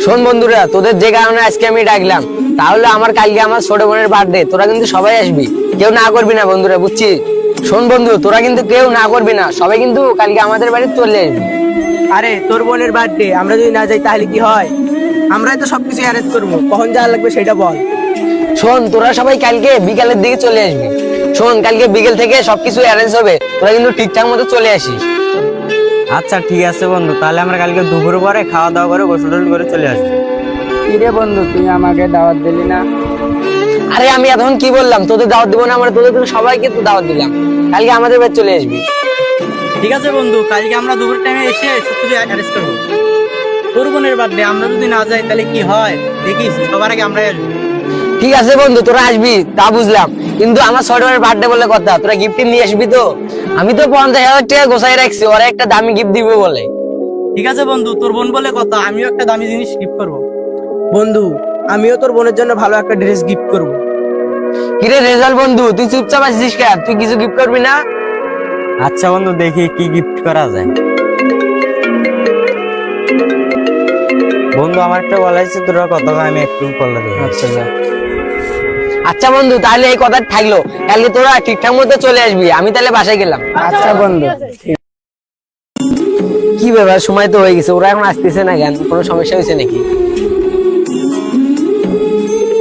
শোন বন্ধুরা, তোদের যে কারণে আজকে আমি ডাকলাম, তাহলে আমার কালকে আমার ছোট বোনের বার্থডে, তোরা কিন্তু সবাই আসবি, কেউ না করবি না বন্ধুরা, বুঝছিস? শোন বন্ধু, তোরা কিন্তু কেউ না করবি না, সবাই কিন্তু কালকে আমাদের বাড়ি চলে আসবি। আরে তোর বোনের বার্থডে, আমরা যদি না যাই তাহলে কি হয়? আমরাই তো সবকিছু অ্যারেঞ্জ করবো, কখন যাওয়া লাগবে সেটা বল। শোন, তোরা সবাই কালকে বিকালের দিকে চলে আসবি। শোন, কালকে বিকেল থেকে সবকিছু অ্যারেঞ্জ হবে, তোরা কিন্তু ঠিকঠাক মতো চলে আসিস। আচ্ছা ঠিক আছে বন্ধু, তাহলে আমরা কালকে দুপুর পরে খাওয়া দাওয়া করে গোসল টোসল করে চলে আসবো। কিরে বন্ধু, তুই আমাকে দাওয়াত দিলি না? আরে আমি এখন কি বললাম, তোদের দাওয়াত দিব না? আমরা তোদের কিন্তু সবাইকে তো দাওয়াত দিলাম, কালকে আমাদের বাড়ি চলে আসবি। ঠিক আছে বন্ধু, কালকে আমরা দুপুর টাইমে এসে সবকিছু অ্যারেঞ্জ করবো। তোর বোনের বার্থডে, আমরা যদি না যাই তাহলে কি হয় দেখিস, সবার আগে আমরাই আসবো। ঠিক আছে বন্ধু, তোরা আসবি তা বুঝলাম, কিন্তু আমার ছোট বোনের বার্থডে বলে কথা, তোরা গিফট নিয়ে আসবি তো? আমি তো 50,000 টাকা গোছাই রাখছি, ওরা একটা দামি গিফট দিবে বলে। ঠিক আছে বন্ধু, তোর বোন বলে কথা, আমিও একটা দামি জিনিস গিফট করবো। বন্ধু, আমিও তোর বোনের জন্য ভালো একটা ড্রেস গিফট করবো। কিরে রেজাল্ট বন্ধু, তুই চুপচাপ আছিস কেন? তুই কিছু গিফট করবি না? আচ্ছা বন্ধু, দেখি কি গিফট করা যায়। বন্ধু আমার একটা বলা হয়েছে, তোরা কত আমি একটু বলে দেবো। আচ্ছা বন্ধু, তাহলে এই কথা থাকলো, কালকে তোরা ঠিকঠাক মতো চলে আসবি, আমি তাহলে বাসায় গেলাম। আচ্ছা বন্ধু। কি ব্যাপার, সময় তো হয়ে গেছে, ওরা এখন আসতেছে না কেন? কোনো সমস্যা হয়েছে নাকি?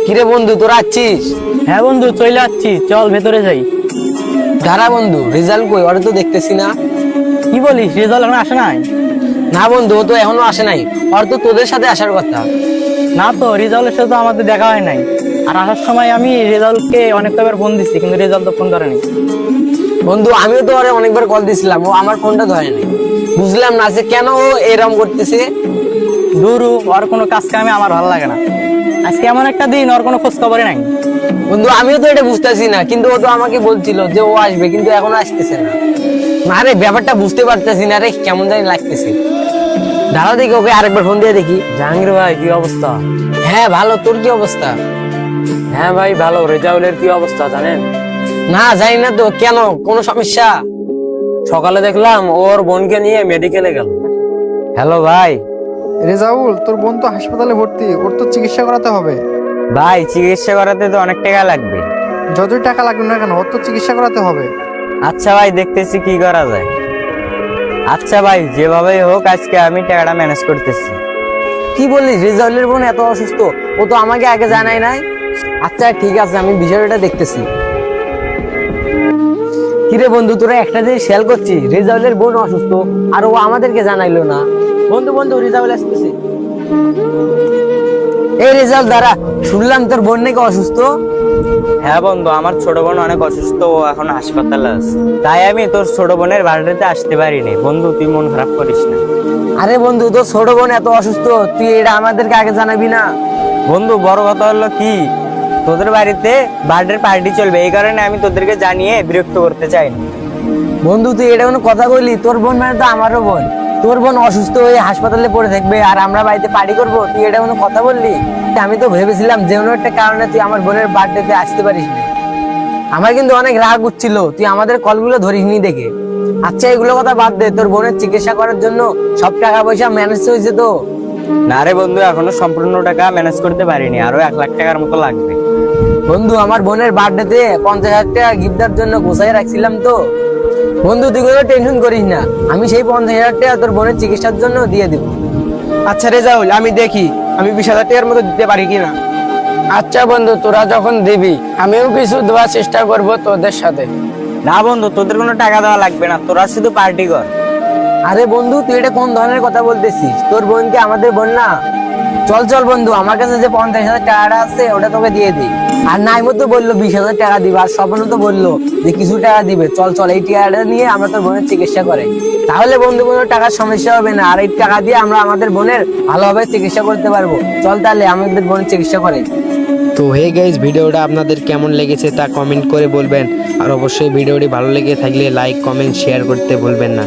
কিরে বন্ধু, তোরা আসছিস? হ্যাঁ বন্ধু, চলে আসছি, চল ভেতরে যাই। দাঁড়া বন্ধু, রেজাল্ট কই? ওরা তো দেখতেছি না। কি বলিস, রেজাল্ট এখন আসে নাই? না বন্ধু, ও তো এখনো আসে নাই, ওর তো তোদের সাথে আসার কথা। না তো, রেজাল্টের সাথে তো আমাদের দেখা হয় নাই। আর আসার সময় আমি রেজাল্টকে অনেক কয়েকবার ফোন দিচ্ছি, কিন্তু রেজাল্ট তো ফোন ধরেনি। বন্ধু, আমিও তো ওরে অনেকবার কল দিছিলাম, ও আমার ফোনটা ধরেনি। বুঝলাম না যে কেন ও এরকম করতেছে। দুরু, ওর কোনো কাজ কামে আমার ভালো লাগে না। আজকে এমন একটা দিন, ওর কোনো খোঁজ খবরই নাই। বন্ধু, আমিও তো এটা বুঝতেছি না, কিন্তু ও তো আমাকে বলছিল যে ও আসবে, কিন্তু এখনো আসতেছে না। না রে, ব্যাপারটা বুঝতে পারতেছি না রে, কেমন জানি লাগতেছে। দাঁড়াও দেখি, ওকে আরেকবার ফোন দিয়ে দেখি। জাহাঙ্গীর ভাই, কি অবস্থা? হ্যাঁ ভালো, তোর কি অবস্থা? হ্যাঁ ভাই ভালো। রেজাউলের কি অবস্থা জানেন? না জানি না তো, কেন, কোনো সমস্যা? সকালে দেখলাম ওর বোনকে নিয়ে মেডিকেলে গেল। হ্যালো ভাই। রেজাউল, তোর বোন তো হাসপাতালে ভর্তি, ওর তো চিকিৎসা করাতে হবে। ভাই চিকিৎসা করাতে তো অনেক টাকা লাগবে। যতই টাকা লাগবে না কেন, ওর তো চিকিৎসা করাতে হবে। আচ্ছা ভাই, দেখতেছি কি করা যায়। আচ্ছা ভাই, যেভাবেই হোক আজকে আমি টাকাটা ম্যানেজ করতেছি। কি বলিস, রেজাউলের বোন এত অসুস্থ? ও তো আমাকে আগে জানাই নাই। আচ্ছা ঠিক আছে, আমি বিষয়টা দেখতেছি। কিরে বন্ধু, তোরা একটা জিনিস খেয়াল করছিস, রেজাউলের বোন অসুস্থ আর ও আমাদেরকে জানাইলো না। বন্ধু বন্ধু, রেজাল্ট আসতেছে। এই রেজাল্ট, দাঁড়া, শুনলাম তোর বোন নাকি অসুস্থ। হ্যাঁ বন্ধু, আমার ছোট বোন অনেক অসুস্থ, ও এখন হাসপাতালে আছে, তাই আমি তোর ছোট বোনের বার্থডেতে আসতে পারিনি। বন্ধু তুই মন খারাপ করিস না। আরে বন্ধু, তোর ছোট বোন এত অসুস্থ, তুই এটা আমাদেরকে আগে জানাবি না? বন্ধু বড় কথা হলো কি, তোদের বাড়িতে বার্থডে পার্টি চলবে, এই কারণে আমি তোদেরকে জানিয়ে বিরক্ত করতে চাইনি। বন্ধু তুই এটা কোনো কথা বললি? তোর বোন মানে তো আমারও বোন। তোর বোন অসুস্থ হয়ে হাসপাতালে পড়ে থাকবে আর আমরা বাড়িতে পার্টি করবো, তুই এটা কোনো কথা বললি? আমি তো ভেবেছিলাম যে কোনো একটা কারণে তুই আমার বোনের বার্থডেতে আসতে পারিস না। আমার কিন্তু অনেক রাগ উঠছিল, তুই আমাদের কলগুলো ধরিসনি দেখে। আচ্ছা এগুলো কথা বাদ দে, তোর বোনের চিকিৎসা করার জন্য সব টাকা পয়সা ম্যানেজ হয়েছে তো? না রে বন্ধু, এখনো সম্পূর্ণ টাকা ম্যানেজ করতে পারিনি, আরো 1 লাখ টাকার মতো লাগবে। বন্ধু, আমার বোনের বার্থডেতে 50,000 টাকা গিফট দেওয়ার জন্য গোছাই রাখছিলাম তো। বন্ধু তুই কোনো টেনশন করিস না, আমি সেই 50,000 টাকা তোর বোনের চিকিৎসার জন্য দিয়ে দিব। আচ্ছা রেজাউল, আমি দেখি আমি 20,000 টাকার মতো দিতে পারি কিনা। আচ্ছা বন্ধু, তোরা যখন দিবি আমিও কিছু দেওয়ার চেষ্টা করব তোদের সাথে। না বন্ধু, তোদের কোনো টাকা দেওয়া লাগবে না, তোরা শুধু পার্টি কর। আরে বন্ধু, তুই এটা কোন ধরনের কথা বলতেছিস? তোর বোন কি আমাদের বোন না? চল চল বন্ধু, আমার কাছে যে 50,000 টাকাটা আছে ওটা তোকে দিয়ে দিই। আর নাইমো তো বললো 20,000 টাকা দিবে, আর স্বপ্ন তো বললো যে কিছু টাকা দিবে। চল চল, এই টাকাটা নিয়ে আমরা তোর বোনের চিকিৎসা করাই, তাহলে বন্ধু কোনো টাকার সমস্যা হবে না, আর এই টাকা দিয়ে আমরা আমাদের বোনের ভালোভাবে চিকিৎসা করতে পারবো। চল তাহলে আমাদের বোনের চিকিৎসা করাই। তো হে গাইস, ভিডিওটা আপনাদের কেমন লেগেছে তা কমেন্ট করে বলবেন, আর অবশ্যই ভিডিওটি ভালো লেগে থাকলে লাইক কমেন্ট শেয়ার করতে ভুলবেন না।